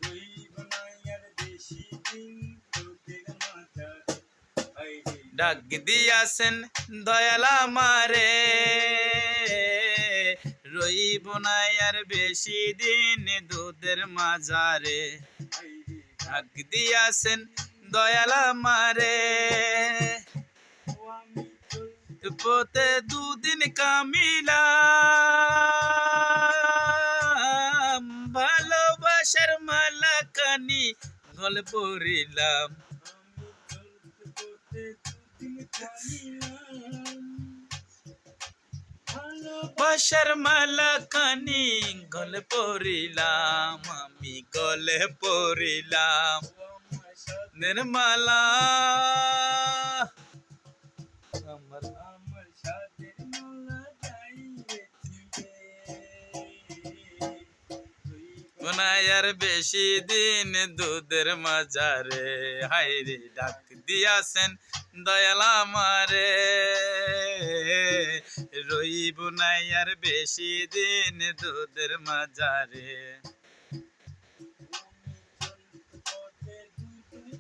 রইব না আর বেশি দিন তোদের মাঝারে। ডাক দিয়াছেন দয়াল আমারে, রইব না আর বেশি দিন দুধের মাঝারে। ডাক দিয়াছেন দয়াল আমারে, পথে দুদিন কামিলাম, ভালোবাসার মালা কানি গলে পড়িলাম। ভালোবাসার মালা কানি গলে পড়িলাম, আমি গলে পড়িলাম নির্মালা। আমার সাদের মালা গাইতেছিলে। গুনায়ার বেশি দিন দুধের মাঝারে, হাইরে ডাক দিয়াছেন দয়াল আমারে, রইব না আর বেশি দিন দুধের মাঝারে। পথে দুদিন